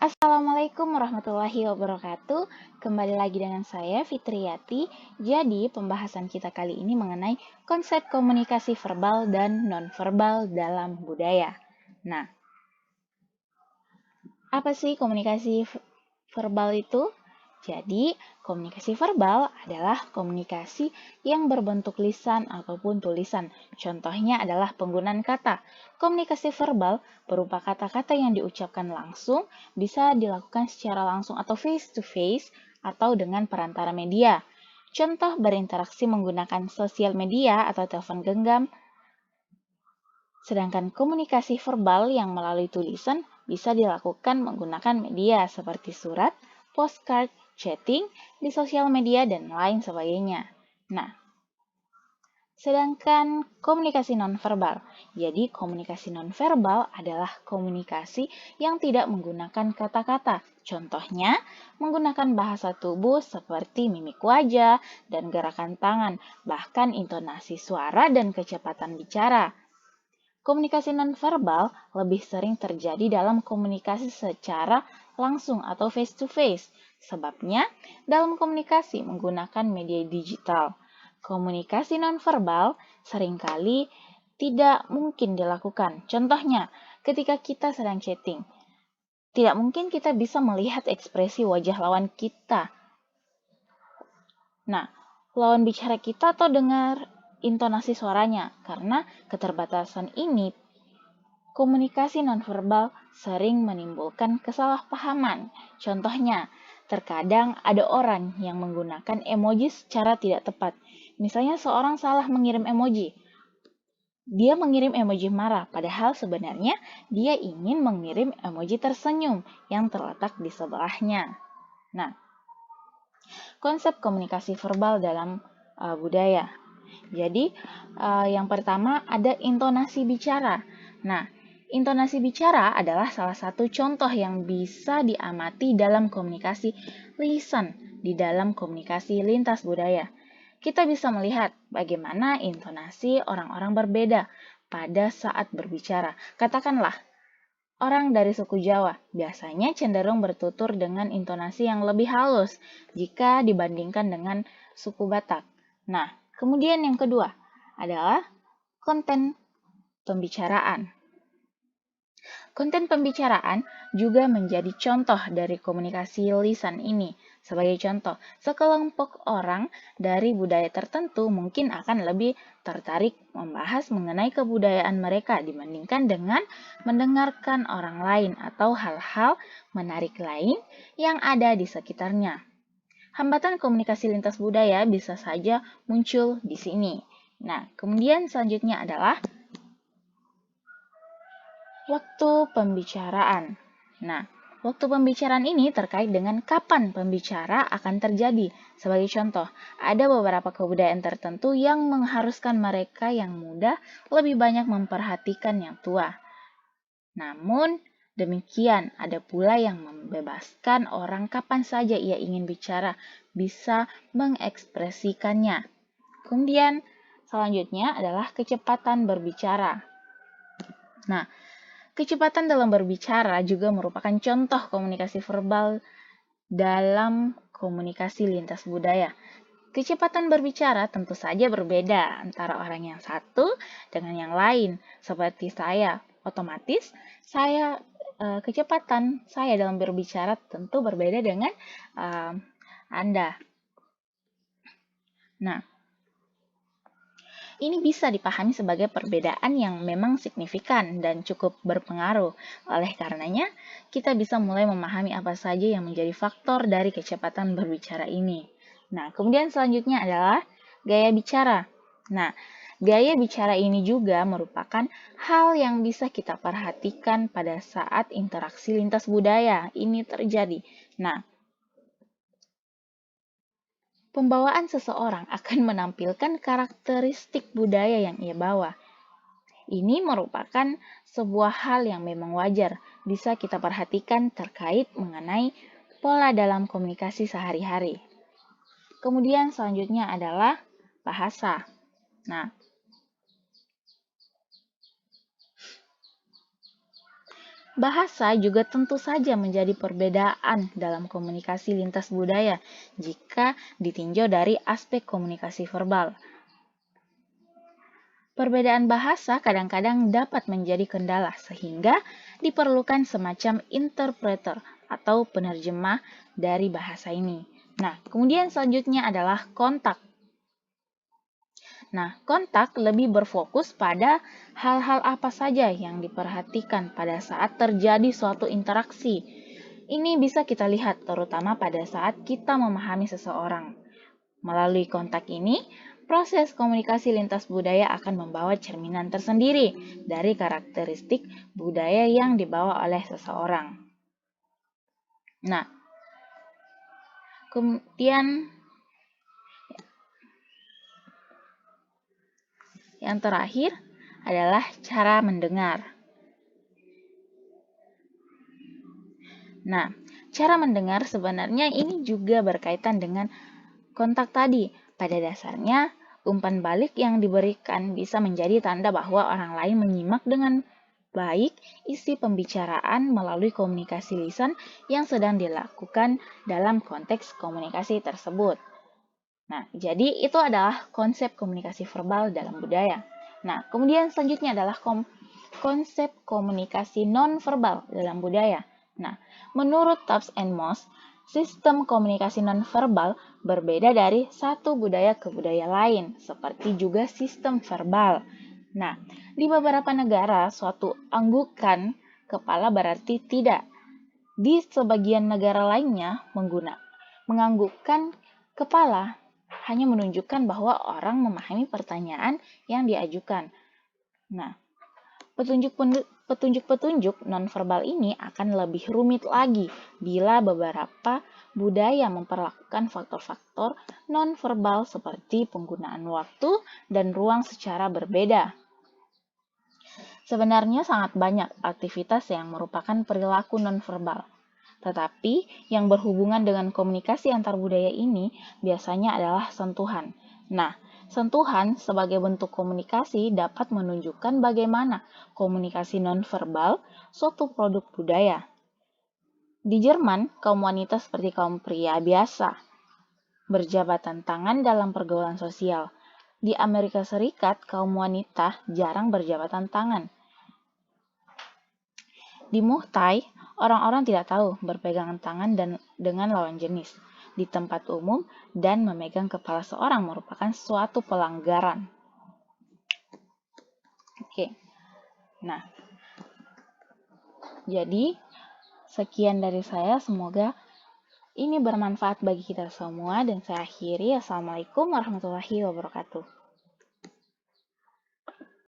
Assalamualaikum warahmatullahi wabarakatuh. Kembali lagi dengan saya Fitriati. Jadi, pembahasan kita kali ini mengenai konsep komunikasi verbal dan nonverbal dalam budaya. Nah, apa sih komunikasi verbal itu? Jadi, komunikasi verbal adalah komunikasi yang berbentuk lisan ataupun tulisan. Contohnya adalah penggunaan kata. Komunikasi verbal berupa kata-kata yang diucapkan langsung, bisa dilakukan secara langsung atau face to face, atau dengan perantara media. Contoh berinteraksi menggunakan sosial media atau telepon genggam. Sedangkan komunikasi verbal yang melalui tulisan bisa dilakukan menggunakan media seperti surat, postcard, chatting, di sosial media, dan lain sebagainya. Nah, sedangkan komunikasi nonverbal. Jadi, komunikasi nonverbal adalah komunikasi yang tidak menggunakan kata-kata. Contohnya, menggunakan bahasa tubuh seperti mimik wajah dan gerakan tangan, bahkan intonasi suara dan kecepatan bicara. Komunikasi nonverbal lebih sering terjadi dalam komunikasi secara langsung atau face-to-face. Sebabnya, dalam komunikasi menggunakan media digital, komunikasi nonverbal seringkali tidak mungkin dilakukan. Contohnya, ketika kita sedang chatting, tidak mungkin kita bisa melihat ekspresi wajah lawan kita. Nah, lawan bicara kita atau dengar intonasi suaranya, karena keterbatasan ini komunikasi nonverbal sering menimbulkan kesalahpahaman. Contohnya, terkadang ada orang yang menggunakan emoji secara tidak tepat. Misalnya seorang salah mengirim emoji. Dia mengirim emoji marah, padahal sebenarnya dia ingin mengirim emoji tersenyum yang terletak di sebelahnya. Nah, konsep komunikasi verbal dalam budaya. Jadi, yang pertama ada intonasi bicara. Nah, intonasi bicara adalah salah satu contoh yang bisa diamati dalam komunikasi lisan di dalam komunikasi lintas budaya. Kita bisa melihat bagaimana intonasi orang-orang berbeda pada saat berbicara. Katakanlah, orang dari suku Jawa biasanya cenderung bertutur dengan intonasi yang lebih halus jika dibandingkan dengan suku Batak. Nah, kemudian yang kedua adalah konten pembicaraan. Konten pembicaraan juga menjadi contoh dari komunikasi lisan ini. Sebagai contoh, sekelompok orang dari budaya tertentu mungkin akan lebih tertarik membahas mengenai kebudayaan mereka dibandingkan dengan mendengarkan orang lain atau hal-hal menarik lain yang ada di sekitarnya. Hambatan komunikasi lintas budaya bisa saja muncul di sini. Nah, kemudian selanjutnya adalah waktu pembicaraan. Nah, waktu pembicaraan ini terkait dengan kapan pembicara akan terjadi. Sebagai contoh, ada beberapa kebudayaan tertentu yang mengharuskan mereka yang muda lebih banyak memperhatikan yang tua. Namun, demikian ada pula yang membebaskan orang kapan saja ia ingin bicara, bisa mengekspresikannya. Kemudian, selanjutnya adalah kecepatan berbicara. Nah, kecepatan dalam berbicara juga merupakan contoh komunikasi verbal dalam komunikasi lintas budaya. Kecepatan berbicara tentu saja berbeda antara orang yang satu dengan yang lain. Seperti saya, otomatis kecepatan saya dalam berbicara tentu berbeda dengan Anda. Nah, ini bisa dipahami sebagai perbedaan yang memang signifikan dan cukup berpengaruh. Oleh karenanya, kita bisa mulai memahami apa saja yang menjadi faktor dari kecepatan berbicara ini. Nah, kemudian selanjutnya adalah gaya bicara. Nah, gaya bicara ini juga merupakan hal yang bisa kita perhatikan pada saat interaksi lintas budaya ini terjadi. Nah, pembawaan seseorang akan menampilkan karakteristik budaya yang ia bawa. Ini merupakan sebuah hal yang memang wajar bisa kita perhatikan terkait mengenai pola dalam komunikasi sehari-hari. Kemudian selanjutnya adalah bahasa. Nah, Bahasa juga tentu saja menjadi perbedaan dalam komunikasi lintas budaya jika ditinjau dari aspek komunikasi verbal. Perbedaan bahasa kadang-kadang dapat menjadi kendala sehingga diperlukan semacam interpreter atau penerjemah dari bahasa ini. Nah, kemudian selanjutnya adalah kontak. Nah, kontak lebih berfokus pada hal-hal apa saja yang diperhatikan pada saat terjadi suatu interaksi. Ini bisa kita lihat terutama pada saat kita memahami seseorang. Melalui kontak ini, proses komunikasi lintas budaya akan membawa cerminan tersendiri dari karakteristik budaya yang dibawa oleh seseorang. Nah, kemudian yang terakhir adalah cara mendengar. Nah, cara mendengar sebenarnya ini juga berkaitan dengan kontak tadi. Pada dasarnya, umpan balik yang diberikan bisa menjadi tanda bahwa orang lain menyimak dengan baik isi pembicaraan melalui komunikasi lisan yang sedang dilakukan dalam konteks komunikasi tersebut. Nah, jadi itu adalah konsep komunikasi verbal dalam budaya. Nah, kemudian selanjutnya adalah konsep komunikasi non-verbal dalam budaya. Nah, menurut Tubbs and Moss, sistem komunikasi non-verbal berbeda dari satu budaya ke budaya lain, seperti juga sistem verbal. Nah, di beberapa negara, suatu anggukan kepala berarti tidak. Di sebagian negara lainnya, menganggukkan kepala hanya menunjukkan bahwa orang memahami pertanyaan yang diajukan. Nah, petunjuk-petunjuk nonverbal ini akan lebih rumit lagi bila beberapa budaya memperlakukan faktor-faktor nonverbal seperti penggunaan waktu dan ruang secara berbeda. Sebenarnya sangat banyak aktivitas yang merupakan perilaku nonverbal. Tetapi yang berhubungan dengan komunikasi antar budaya ini biasanya adalah sentuhan. Nah, sentuhan sebagai bentuk komunikasi dapat menunjukkan bagaimana komunikasi nonverbal suatu produk budaya. Di Jerman, kaum wanita seperti kaum pria biasa berjabatan tangan dalam pergaulan sosial. Di Amerika Serikat, kaum wanita jarang berjabatan tangan. Di Muay Thai, orang-orang tidak tahu berpegangan tangan dengan lawan jenis di tempat umum dan memegang kepala seorang merupakan suatu pelanggaran. Oke. Nah, jadi sekian dari saya, semoga ini bermanfaat bagi kita semua dan saya akhiri. Assalamualaikum warahmatullahi wabarakatuh.